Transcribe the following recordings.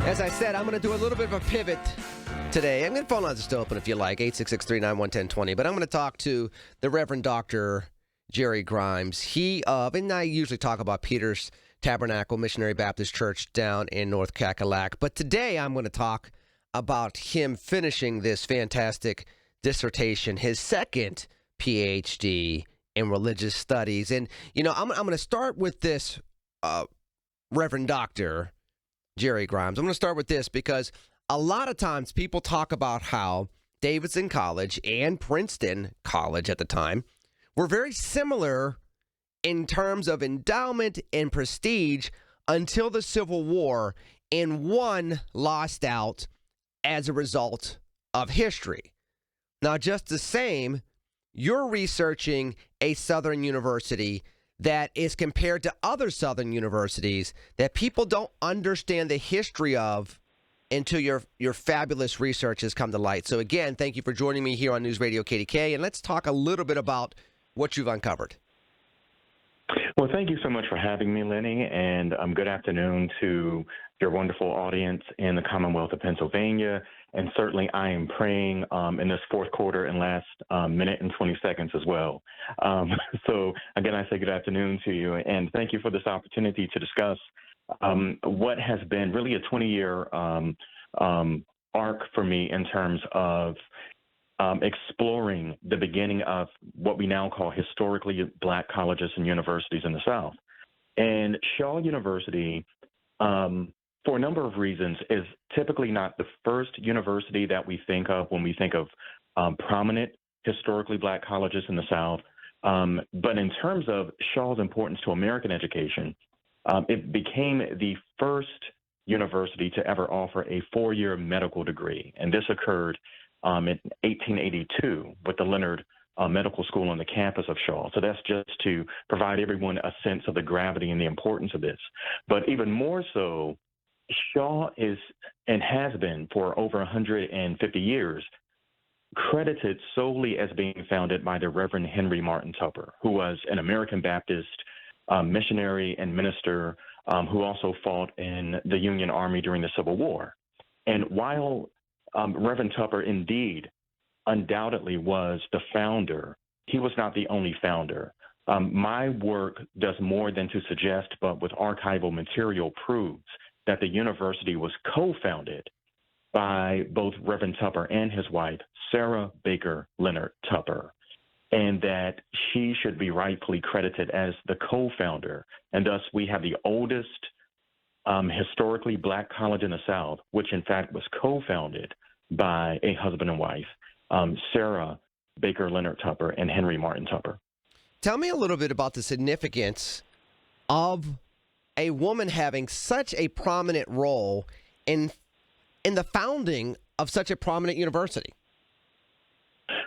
As I said, I'm going to do a little bit of a pivot today. I'm going to phone lines are still open if you like, 866-391-1020. But I'm going to talk to the Reverend Dr. Jerry Grimes. And I usually talk about Peter's Tabernacle Missionary Baptist Church down in North Cackalack. But today I'm going to talk about him finishing this fantastic dissertation, his second PhD in religious studies. And, I'm going to start with this, Reverend Dr. Jerry Grimes. I'm going to start with this because a lot of times people talk about how Davidson College and Princeton College at the time were very similar in terms of endowment and prestige until the Civil War, and one lost out as a result of history. Now, just the same, you're researching a Southern university that is compared to other Southern universities that people don't understand the history of until your fabulous research has come to light. So again, thank you for joining me here on News Radio KDKA, and let's talk a little bit about what you've uncovered. Well, thank you so much for having me, Lenny, and good afternoon to your wonderful audience in the Commonwealth of Pennsylvania. And certainly I am praying in this fourth quarter and last minute and 20 seconds as well. So again, I say good afternoon to you, and thank you for this opportunity to discuss what has been really a 20-year arc for me in terms of exploring the beginning of what we now call historically Black colleges and universities in the South. And Shaw University, for a number of reasons, is typically not the first university that we think of when we think of prominent historically Black colleges in the South. But in terms of Shaw's importance to American education, it became the first university to ever offer a 4-year medical degree. And this occurred in 1882 with the Leonard Medical School on the campus of Shaw. So that's just to provide everyone a sense of the gravity and the importance of this. But even more so, Shaw is and has been for over 150 years credited solely as being founded by the Reverend Henry Martin Tupper, who was an American Baptist missionary and minister who also fought in the Union Army during the Civil War. And while Reverend Tupper indeed undoubtedly was the founder, he was not the only founder. My work does more than to suggest, but with archival material proves that the university was co-founded by both Reverend Tupper and his wife, Sarah Baker Leonard Tupper, and that she should be rightfully credited as the co-founder. And thus we have the oldest historically Black college in the South, which in fact was co-founded by a husband and wife, Sarah Baker Leonard Tupper and Henry Martin Tupper. Tell me a little bit about the significance of a woman having such a prominent role in the founding of such a prominent university.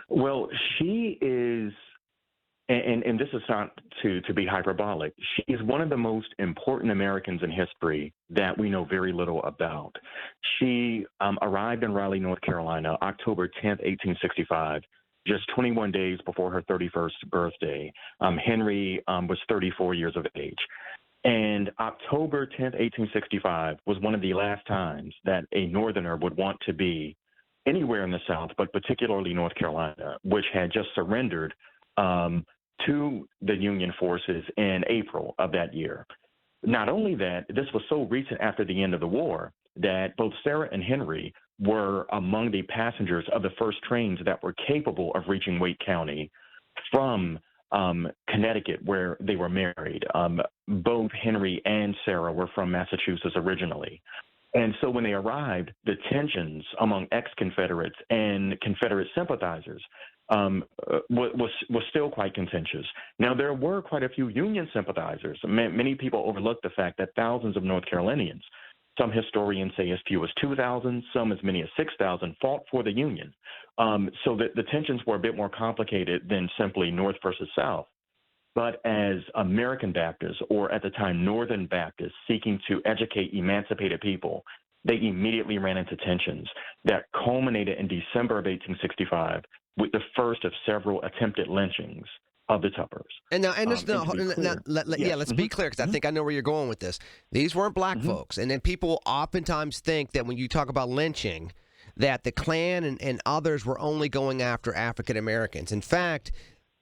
Well, she is, and this is not to be hyperbolic, she is one of the most important Americans in history that we know very little about. She arrived in Raleigh, North Carolina, October 10th, 1865, just 21 days before her 31st birthday. Henry was 34 years of age. And October 10th, 1865 was one of the last times that a Northerner would want to be anywhere in the South, but particularly North Carolina, which had just surrendered to the Union forces in April of that year. Not only that, this was so recent after the end of the war that both Sarah and Henry were among the passengers of the first trains that were capable of reaching Wake County from Connecticut, where they were married. Both Henry and Sarah were from Massachusetts originally. And so when they arrived, the tensions among ex-Confederates and Confederate sympathizers was still quite contentious. Now, there were quite a few Union sympathizers. Many people overlook the fact that thousands of North Carolinians, some historians say as few as 2,000, some as many as 6,000, fought for the Union. So the tensions were a bit more complicated than simply North versus South. But as American Baptists, or at the time Northern Baptists, seeking to educate emancipated people, they immediately ran into tensions that culminated in December of 1865 with the first of several attempted lynchings of the Tuppers. And now, and this, And to be clear, let's be clear, because I think I know where you're going with this. These weren't black folks, and then people oftentimes think that when you talk about lynching, that the Klan and others were only going after African Americans. In fact,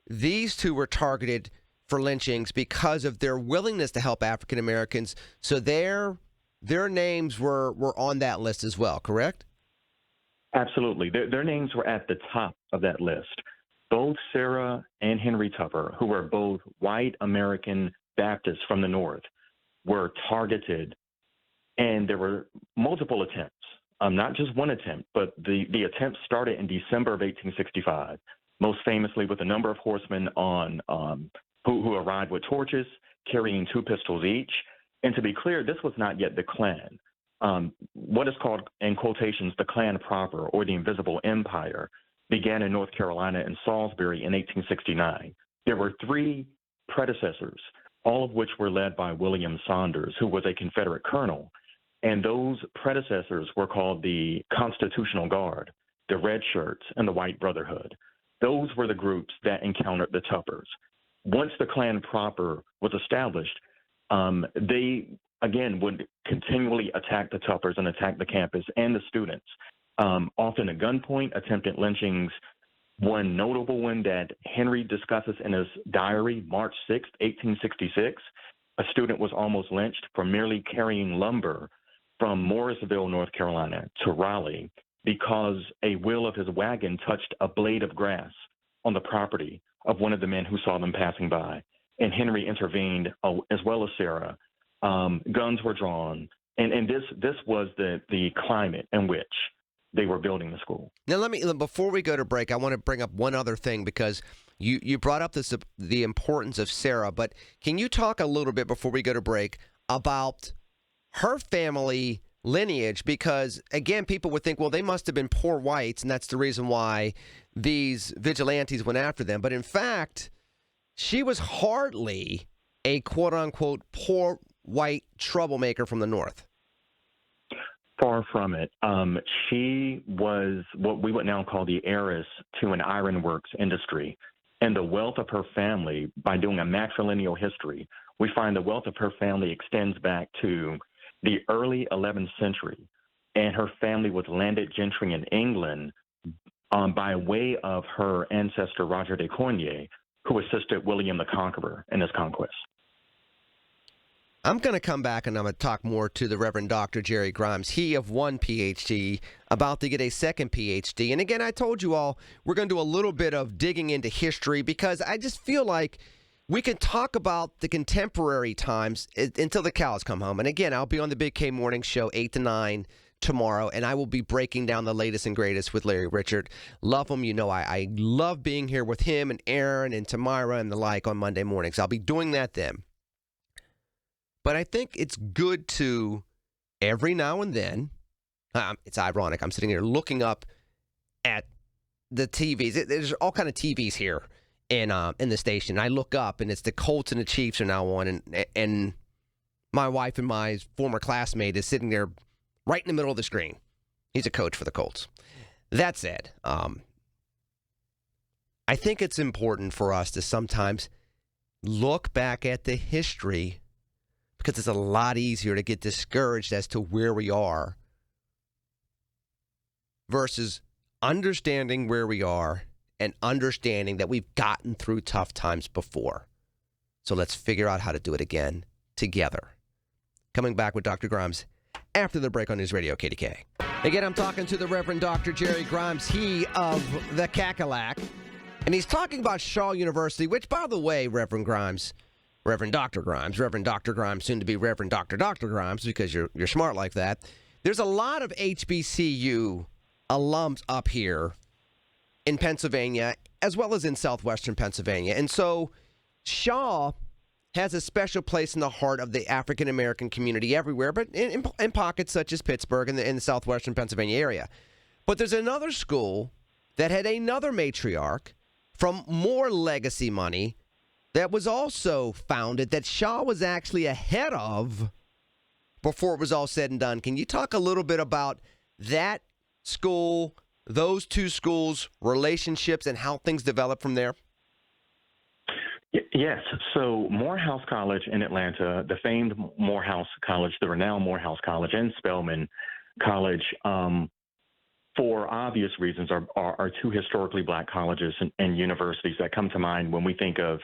these two were targeted for lynchings because of their willingness to help African Americans. So their names were on that list as well. Correct? Absolutely. Their names were at the top of that list. Both Sarah and Henry Tupper, who were both white American Baptists from the North, were targeted, and there were multiple attempts. Not just one attempt, but the attempt started in December of 1865, most famously with a number of horsemen who arrived with torches, carrying 2 pistols each. And to be clear, this was not yet the Klan. What is called, in quotations, the Klan proper, or the Invisible Empire, began in North Carolina in Salisbury in 1869. There were 3 predecessors, all of which were led by William Saunders, who was a Confederate colonel. And those predecessors were called the Constitutional Guard, the Red Shirts, and the White Brotherhood. Those were the groups that encountered the Tuppers. Once the Klan proper was established, they, again, would continually attack the Tuppers and attack the campus and the students. Often at gunpoint, attempted lynchings. One notable one that Henry discusses in his diary, March 6, 1866, a student was almost lynched for merely carrying lumber from Morrisville, North Carolina, to Raleigh because a wheel of his wagon touched a blade of grass on the property of one of the men who saw them passing by. And Henry intervened, as well as Sarah. Guns were drawn, and this was the climate in which they were building the school. Now, before we go to break, I want to bring up one other thing, because you brought up the importance of Sarah, but can you talk a little bit before we go to break about her family lineage? Because, again, people would think, well, they must have been poor whites, and that's the reason why these vigilantes went after them. But in fact, she was hardly a quote-unquote poor white troublemaker from the North. Far from it. She was what we would now call the heiress to an ironworks industry. And the wealth of her family, by doing a matrilineal history, we find the wealth of her family extends back to the early 11th century. And her family was landed gentry in England by way of her ancestor, Roger de Coigny, who assisted William the Conqueror in his conquest. I'm going to come back and I'm going to talk more to the Reverend Dr. Jerry Grimes. He of 1 PhD, about to get a 2nd PhD. And again, I told you all, we're going to do a little bit of digging into history, because I just feel like we can talk about the contemporary times until the cows come home. And again, I'll be on the Big K Morning Show 8 to 9 tomorrow, and I will be breaking down the latest and greatest with Larry Richert. Love him. You know, I love being here with him and Aaron and Tamara and the like on Monday mornings. I'll be doing that then. But I think it's good to, every now and then, it's ironic, I'm sitting here looking up at the TVs. There's all kind of TVs here in the station. I look up, and it's the Colts and the Chiefs are now on, and my wife and my former classmate is sitting there right in the middle of the screen. He's a coach for the Colts. That said, I think it's important for us to sometimes look back at the history, because it's a lot easier to get discouraged as to where we are versus understanding where we are and understanding that we've gotten through tough times before. So let's figure out how to do it again together. Coming back with Dr. Grimes after the break on News Radio KDKA. Again, I'm talking to the Reverend Dr. Jerry Grimes, he of the Cackalack, and he's talking about Shaw University, which, by the way, Reverend Dr. Grimes, soon to be Reverend Dr. Grimes, because you're smart like that. There's a lot of HBCU alums up here in Pennsylvania, as well as in southwestern Pennsylvania. And so Shaw has a special place in the heart of the African-American community everywhere, but in pockets such as Pittsburgh and in the southwestern Pennsylvania area. But there's another school that had another matriarch from more legacy money that was also founded, that Shaw was actually ahead of before it was all said and done. Can you talk a little bit about that school, those two schools, relationships, and how things developed from there? Yes. So Morehouse College in Atlanta, the famed Morehouse College, the renowned Morehouse College, and Spelman College, for obvious reasons, are two historically black colleges and universities that come to mind when we think of.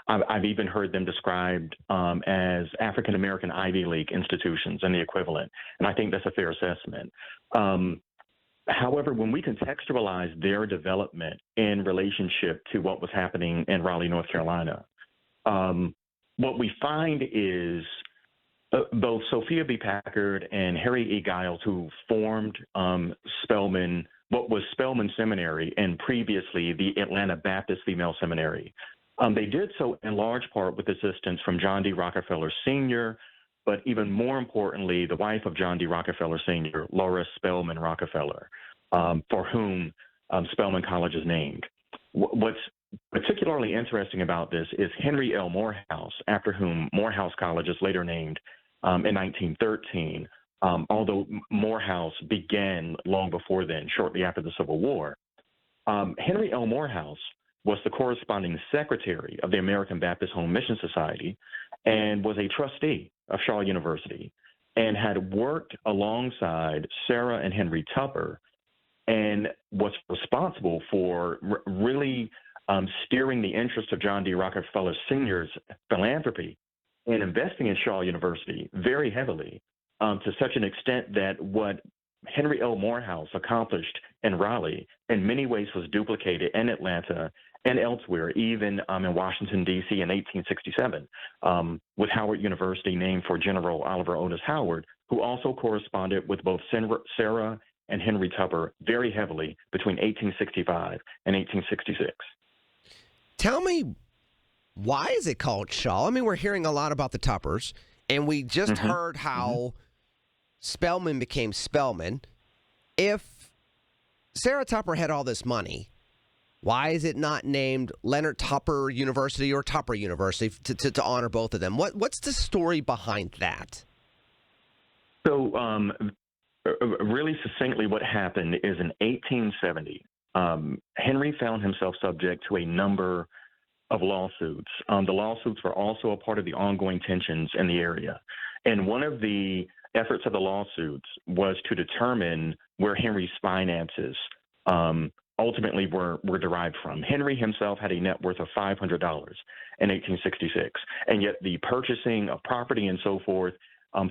I've even heard them described as African American Ivy League institutions and the equivalent, and I think that's a fair assessment. However, when we contextualize their development in relationship to what was happening in Raleigh, North Carolina, what we find is both Sophia B. Packard and Harry E. Giles, who formed Spelman, what was Spelman Seminary, and previously the Atlanta Baptist Female Seminary. They did so in large part with assistance from John D. Rockefeller Sr., but even more importantly, the wife of John D. Rockefeller Sr., Laura Spelman Rockefeller, for whom Spelman College is named. What's particularly interesting about this is Henry L. Morehouse, after whom Morehouse College is later named in 1913, although Morehouse began long before then, shortly after the Civil War. Henry L. Morehouse was the corresponding secretary of the American Baptist Home Mission Society and was a trustee of Shaw University and had worked alongside Sarah and Henry Tupper and was responsible for really steering the interest of John D. Rockefeller Sr.'s philanthropy and investing in Shaw University very heavily to such an extent that what Henry L. Morehouse accomplished in Raleigh in many ways was duplicated in Atlanta and elsewhere, even in Washington, D.C. in 1867, with Howard University named for General Oliver Otis Howard, who also corresponded with both Sarah and Henry Tupper very heavily between 1865 and 1866. Tell me, why is it called Shaw? I mean, we're hearing a lot about the Tuppers, and we just heard how Spelman became Spelman. If Sarah Tupper had all this money, why is it not named Leonard Tupper University or Tupper University to honor both of them? What's the story behind that? So really succinctly, what happened is in 1870, Henry found himself subject to a number of lawsuits. The lawsuits were also a part of the ongoing tensions in the area. And one of the efforts of the lawsuits was to determine where Henry's finances ultimately were derived from. Henry himself had a net worth of $500 in 1866, and yet the purchasing of property and so forth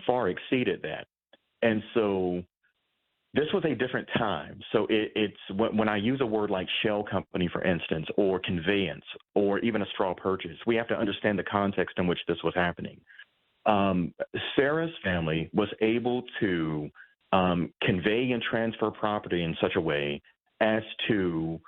far exceeded that. And so this was a different time. So it's when I use a word like shell company, for instance, or conveyance, or even a straw purchase, we have to understand the context in which this was happening. Sarah's family was able to convey and transfer property in such a way as to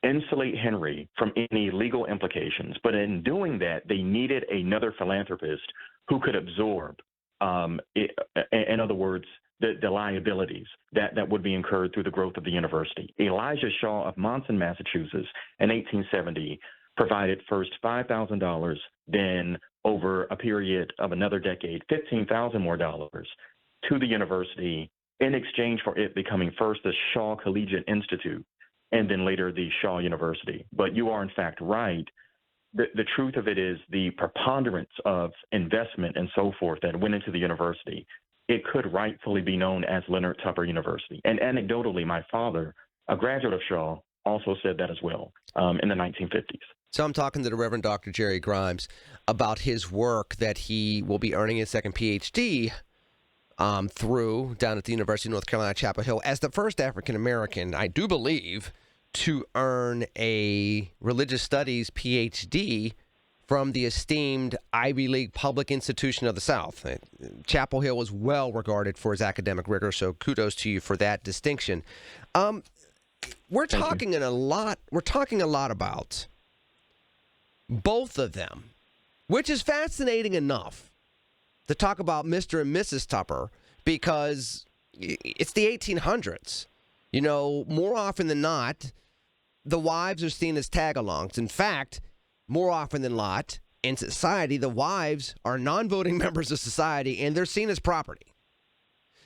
insulate Henry from any legal implications. But in doing that, they needed another philanthropist who could absorb, in other words, the liabilities that would be incurred through the growth of the university. Elijah Shaw of Monson, Massachusetts, in 1870, provided first $5,000, then over a period of another decade, $15,000 more to the university in exchange for it becoming first the Shaw Collegiate Institute and then later the Shaw University. But you are in fact right. The truth of it is the preponderance of investment and so forth that went into the university, it could rightfully be known as Leonard Tupper University. And anecdotally, my father, a graduate of Shaw, also said that as well in the 1950s. So I'm talking to the Reverend Dr. Jerry Grimes about his work that he will be earning his second PhD through down at the University of North Carolina, Chapel Hill, as the first African-American, I do believe, to earn a religious studies PhD from the esteemed Ivy League public institution of the South. Chapel Hill is well regarded for his academic rigor, so kudos to you for that distinction. We're talking a lot about both of them, which is fascinating enough to talk about Mr. and Mrs. Tupper because it's the 1800s. You know, more often than not, the wives are seen as tag-alongs. In fact, more often than not, in society, the wives are non-voting members of society, and they're seen as property.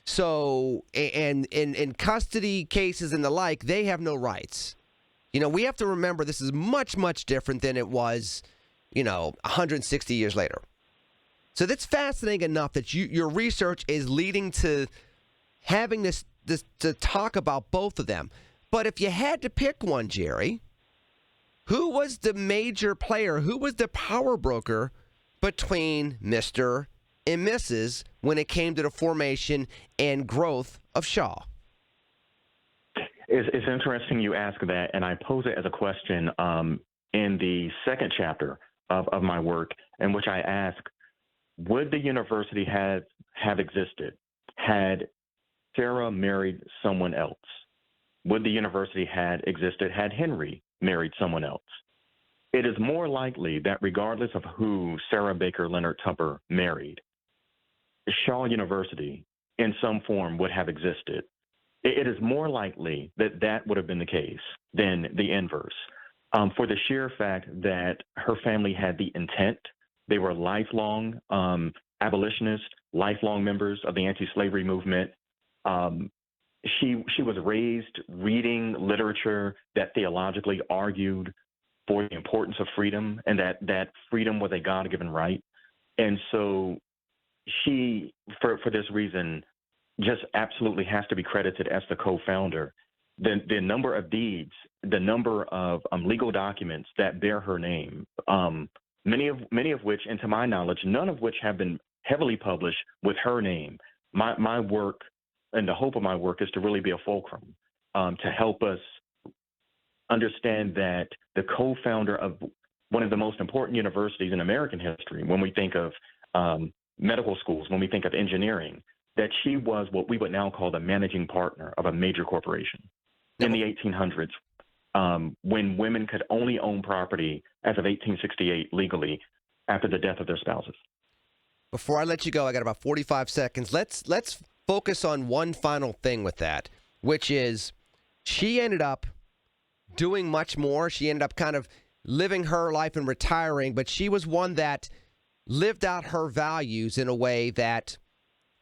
So, and in custody cases and the like, they have no rights. You know, we have to remember this is much, much different than it was 160 years later. So that's fascinating enough that your research is leading to having this to talk about both of them. But if you had to pick one, Jerry, who was the major player? Who was the power broker between Mr. and Mrs. when it came to the formation and growth of Shaw? It's interesting you ask that, and I pose it as a question in the second chapter of my work, in which I ask, would the university have existed had Sarah married someone else? Would the university had existed had Henry married someone else? It is more likely that regardless of who Sarah Baker Leonard Tupper married, Shaw University in some form would have existed. It is more likely that that would have been the case than the inverse, for the sheer fact that her family had the intent. They were lifelong abolitionists, lifelong members of the anti-slavery movement. She was raised reading literature that theologically argued for the importance of freedom and that freedom was a God-given right. And so she, for this reason, just absolutely has to be credited as the co-founder. The number of deeds, the number of legal documents that bear her name, many of which, and to my knowledge, none of which have been heavily published with her name. My work and the hope of my work is to really be a fulcrum to help us understand that the co-founder of one of the most important universities in American history, when we think of medical schools, when we think of engineering, that she was what we would now call the managing partner of a major corporation in the 1800s, when women could only own property as of 1868 legally after the death of their spouses. Before I let you go, I got about 45 seconds. Let's focus on one final thing with that, which is she ended up doing much more. She ended up kind of living her life and retiring, but she was one that lived out her values in a way that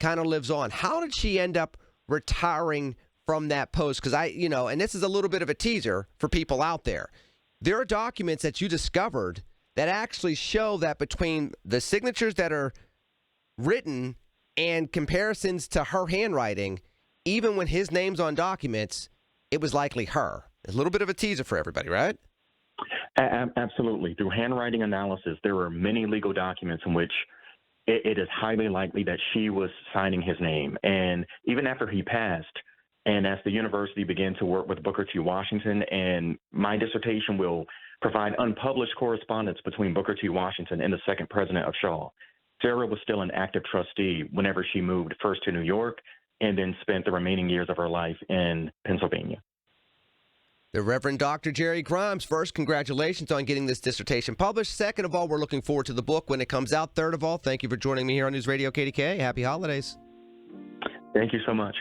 kind of lives on. How did she end up retiring from that post? Because and this is a little bit of a teaser for people out there. There are documents that you discovered that actually show that between the signatures that are written and comparisons to her handwriting, even when his name's on documents, it was likely her. A little bit of a teaser for everybody, right? Absolutely. Through handwriting analysis, there were many legal documents in which it is highly likely that she was signing his name. And even after he passed, and as the university began to work with Booker T. Washington, and my dissertation will provide unpublished correspondence between Booker T. Washington and the second president of Shaw, Sarah was still an active trustee whenever she moved first to New York and then spent the remaining years of her life in Pennsylvania. The Reverend Dr. Jerry Grimes. First, congratulations on getting this dissertation published. Second of all, we're looking forward to the book when it comes out. Third of all, thank you for joining me here on News Radio KDKA. Happy holidays. Thank you so much.